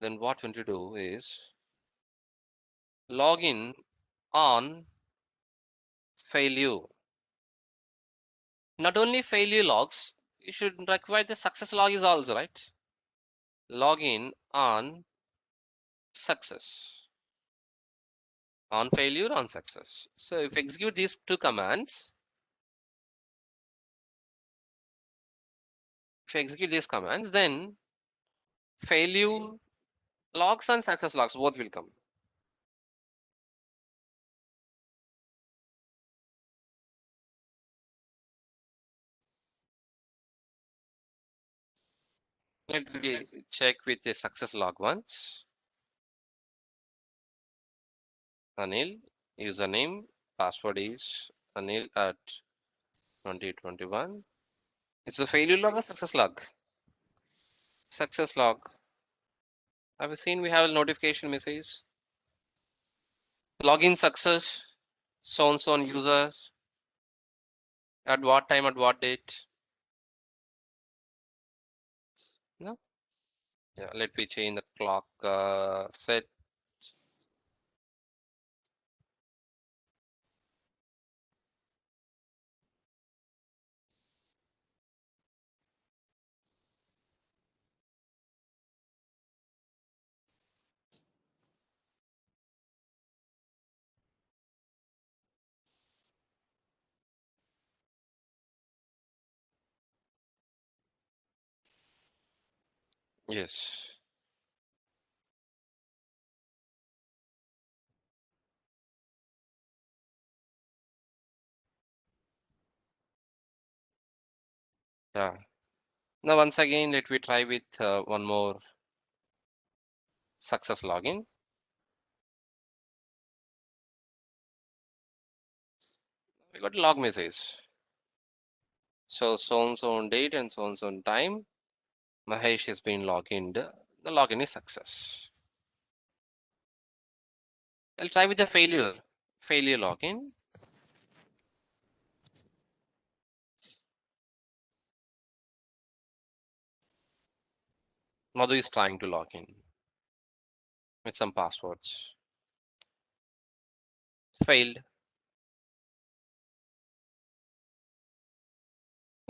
Then what we want to do is log in on failure. Not only failure logs, you should require the success log is also right. Log in on success. On failure, on success. So if execute these two commands, then failure logs and success logs both will come. Let's check with the success log once. Anil, username, password is Anil at 2021. It's a failure log or success log? Success log. Have you seen we have a notification message? Login success, so and so on users. At what time, at what date? No? Yeah, let me change the clock set. Yes. Yeah. Now once again, let me try with one more success login. We got log message. So and so on date and so on time, Mahesh has been logged in. The login is success. I'll try with the failure login. Madhu is trying to log in with some passwords. Failed.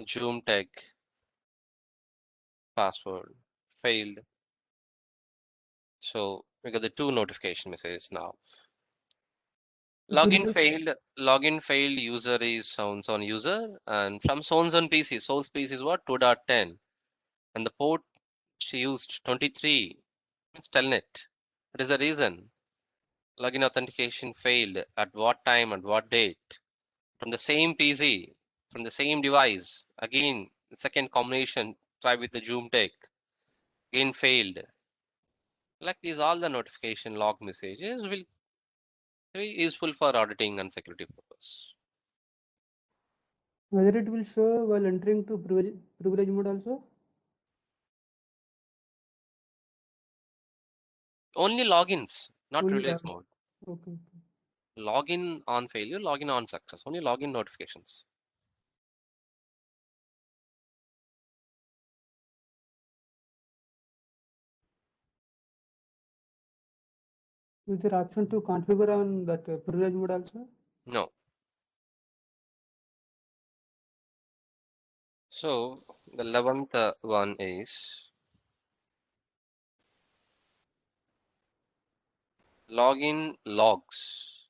Zoom tech password failed. So we got the two notification messages now. Login failed. Login failed. User is sound user, and from sounds on PC. Source PC is what 2.10, and the port she used 23. It's telnet. That is the reason. Login authentication failed. At what time? At what date? From the same PC, from the same device. Again, the second combination. Try with the Zoom Tech. Again failed. Like these, all the notification log messages will be very useful for auditing and security purpose. Whether it will show while entering to privilege mode also? Only logins, not Only privilege mode. Okay. Login on failure, login on success. Only login notifications. Is there option to configure on that privilege mode also? No. So the 11th one is login logs,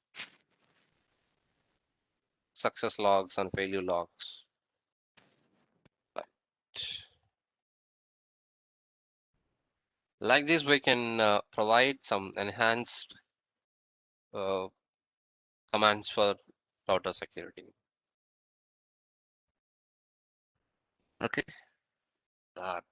success logs and failure logs. Right. Like this, we can provide some enhanced commands for router security. Okay. That.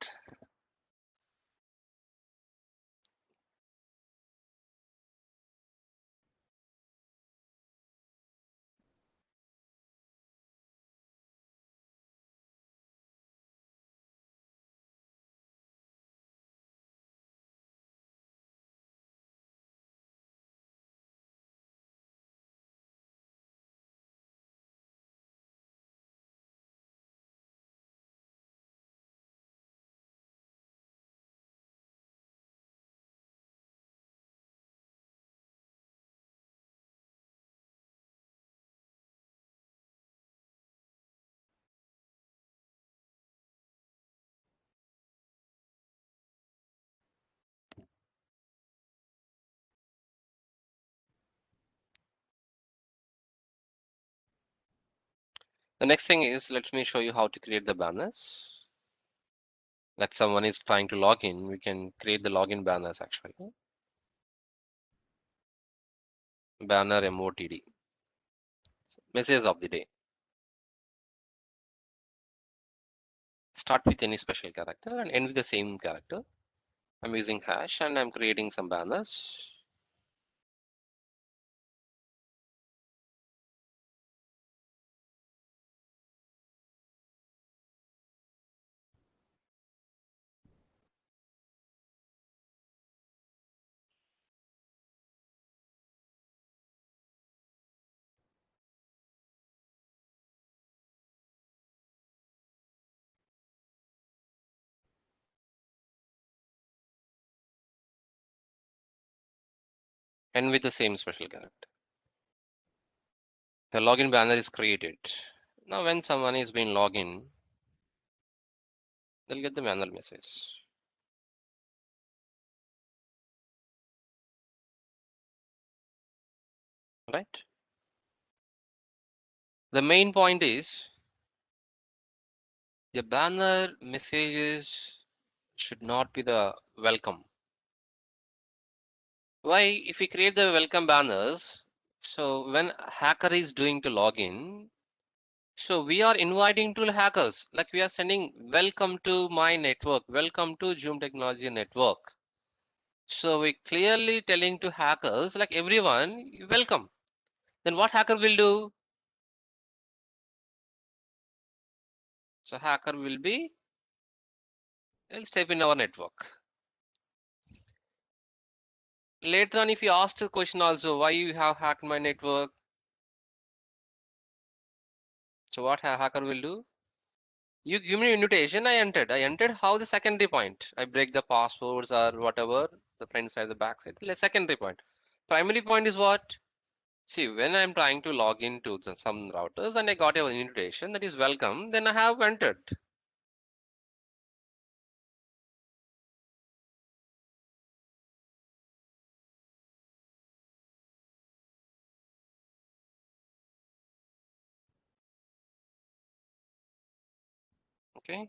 The next thing is, let me show you how to create the banners. Like someone is trying to log in, we can create the login banners actually. Banner MOTD. Message of the day. Start with any special character and end with the same character. I'm using hash and I'm creating some banners. And with the same special character. The login banner is created. Now when someone is being logged in, they'll get the banner message. Right? The main point is the banner messages should not be the welcome. Why? If we create the welcome banners, so when a hacker is doing to login, so we are inviting to hackers, like we are sending welcome to my network, welcome to Zoom Technology Network. So we clearly telling to hackers, like everyone, welcome. Then what hacker will do? So hacker will be, will step in our network. Later on, if you ask the question also, why you have hacked my network? So what hacker will do? You give me invitation, I entered. I entered how the secondary point. I break the passwords or whatever, the front side, the back side. The secondary point. Primary point is what? See, when I'm trying to log into some routers and I got an invitation that is welcome, then I have entered. Okay.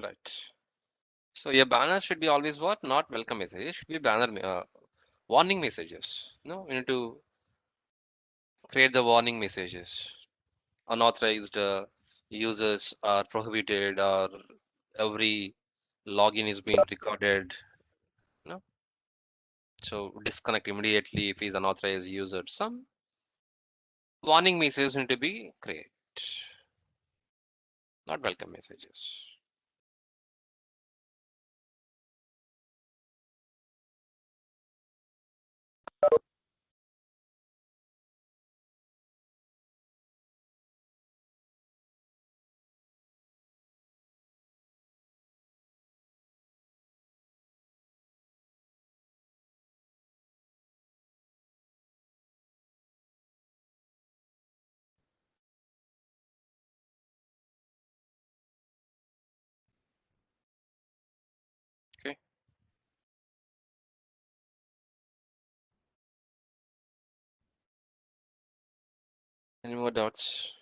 Right. So your banner should be always what? Not welcome message. It should be warning messages. No, you need to create the warning messages. Unauthorized users are prohibited, or every login is being recorded. No, so disconnect immediately if he's unauthorized user. Some warning messages need to be created, not welcome messages. Okay. Any more doubts?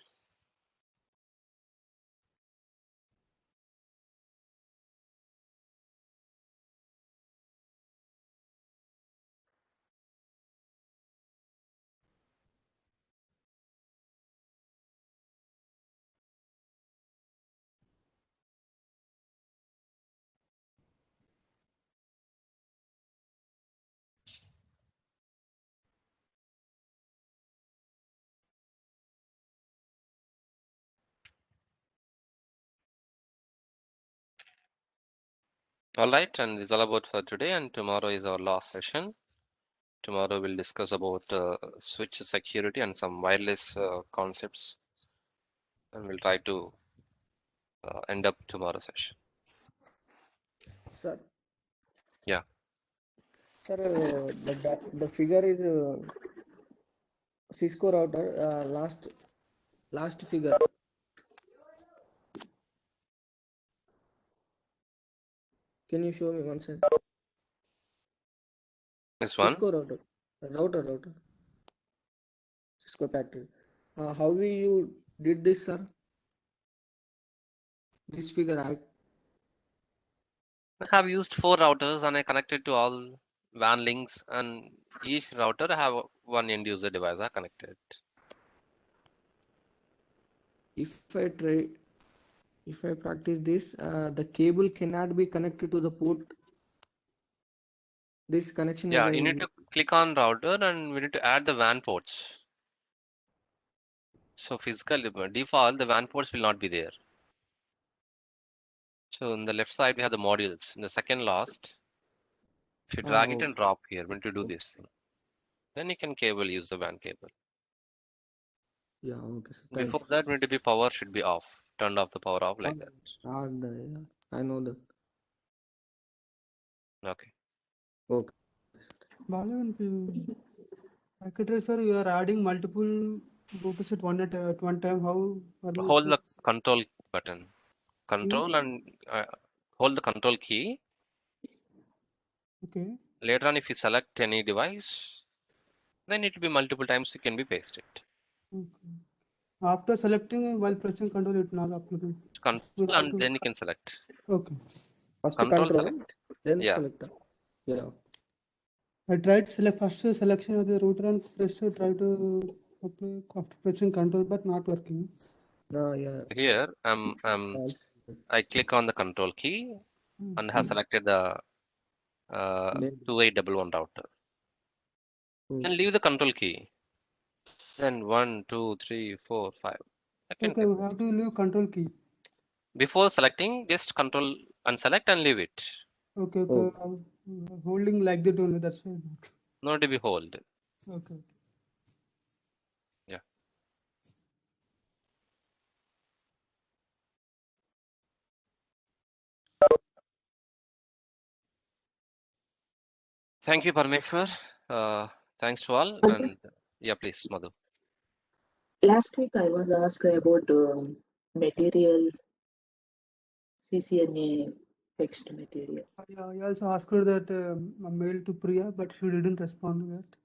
All right, and it's all about for today, and tomorrow is our last session. Tomorrow we'll discuss about switch security and some wireless concepts, and we'll try to end up tomorrow's session. Sir, Yeah. sir, the figure is Cisco router. Last figure. Can you show me one second? This one. Cisco router. Cisco pattern. How you did this, sir? This figure, I have used 4 routers and I connected to all WAN links, and each router I have one end user device I connected. if I practice this, the cable cannot be connected to the port. This connection is Yeah, you need to click on router and we need to add the WAN ports. So physical default, the WAN ports will not be there. So on the left side we have the modules. In the second last, if you drag it and drop here, we need to do this thing. Then you can use the WAN cable. Yeah, okay, sir. Before that, we need to be power should be off. Turned off the power off like that. I know that. Okay. Okay. Balavan, packet tracer, you are adding multiple routers at one time. How are you? Hold the control button. Control and hold the control key. Okay. Later on, if you select any device, then it will be multiple times. You can be pasted. Okay. After selecting while pressing control, it's not applicable. We Control have and to. then you can select. Okay. First Control control, select. then Yeah. select that. Yeah. I tried select first selection of the router and try to apply after pressing control, but not working. Yeah. Here Also, I click on the control key and have selected the then 2811 router. Then leave the control key. Then 1, 2, 3, 4, 5. I can Okay, we have to leave control key. before selecting, just control and select and leave it. Okay, Oh. holding like that only. That's why. Not to be hold. Okay. Yeah. Thank you, Parmeshwar. Thanks to all. And yeah, please, Madhu. Last week I was asked about material, CCNA text material. I also asked her that a mail to Priya, but she didn't respond to that.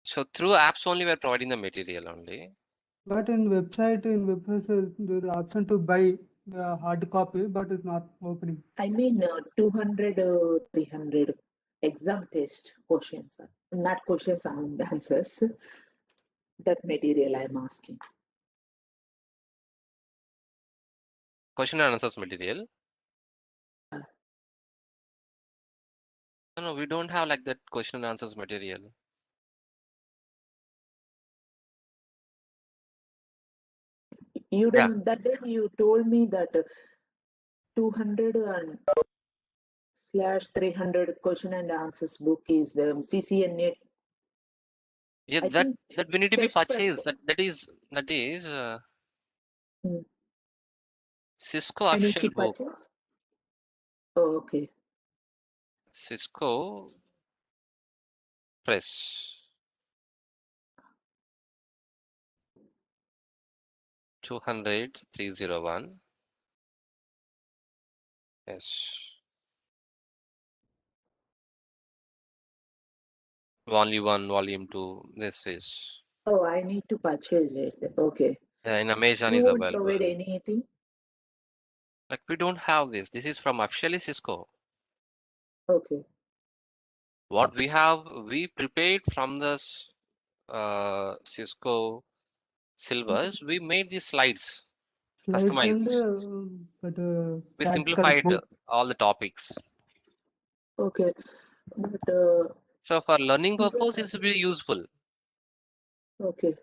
So through apps only, we're providing the material only. But in website, there is option to buy the hard copy, but it's not opening. I mean 200, 300 exam test questions, not questions and answers. That material I'm asking. Question and answers material. No, we don't have like that question and answers material. You Yeah. don't, that day you told me that 200 and / 300 question and answers book is the CCNA. Yeah, I that think we need to be test prep. purchased. That is Cisco I need official to book. purchase. Oh, okay. Cisco Press 200 301. Yes. Volume 1, Volume 2. This is Oh, I need to purchase it. Okay. in Amazon You is won't available. provide anything? Like we don't have this. This is from officially Cisco. Okay. What we have, we prepared from this Cisco syllabus. We made these slides, Slides customized. and We practical. simplified all the topics. Okay. But So for learning purpose, this will be useful. okay.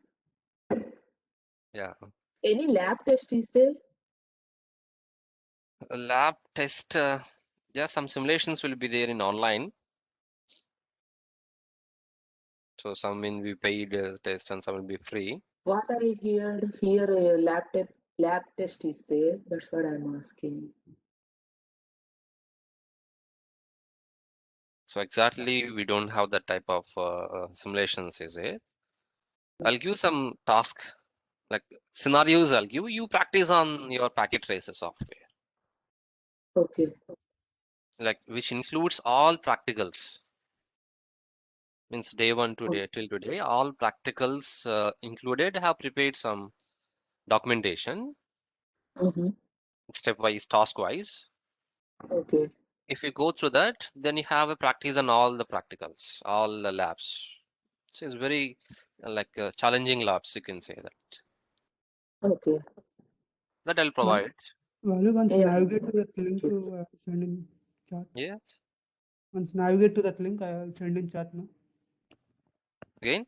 Yeah. Any lab test is there? A lab test. Yeah, some simulations will be there in online. So some will be paid test and some will be free. What I heard here, lab test is there. That's what I'm asking. So exactly, we don't have that type of simulations, is it? I'll give some task, like scenarios I'll give you practice on your packet tracer software, Okay. like which includes all practicals. Means day one to day till today, all practicals included. Have prepared some documentation, stepwise, task-wise. Okay. If you go through that, then you have a practice on all the practicals, all the labs. So it's very like challenging labs, you can say that. Okay. That I'll provide. Only once Yeah. navigate to that link, send in chat. Yes. Once navigate to that link, I will send in chat now. Again.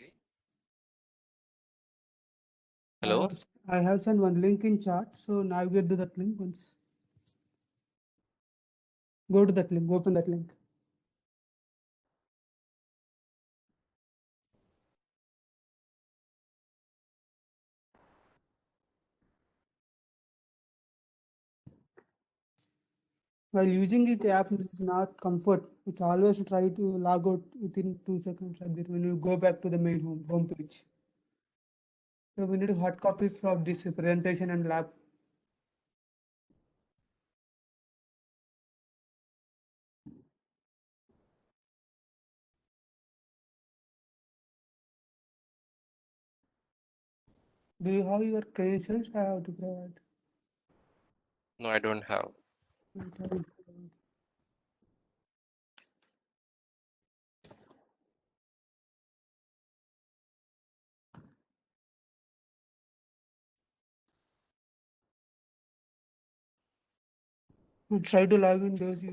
Hello. I have sent one link in chat, so navigate to that link once. Go to that link, open that link. While using it, app is not comfort. It's always try to log out within 2 seconds like that when you go back to the main home page. So we need hard copies of this presentation and lab. Do you have your credentials? I have to provide. No, I don't have. Wait, I will provide. You try to log in those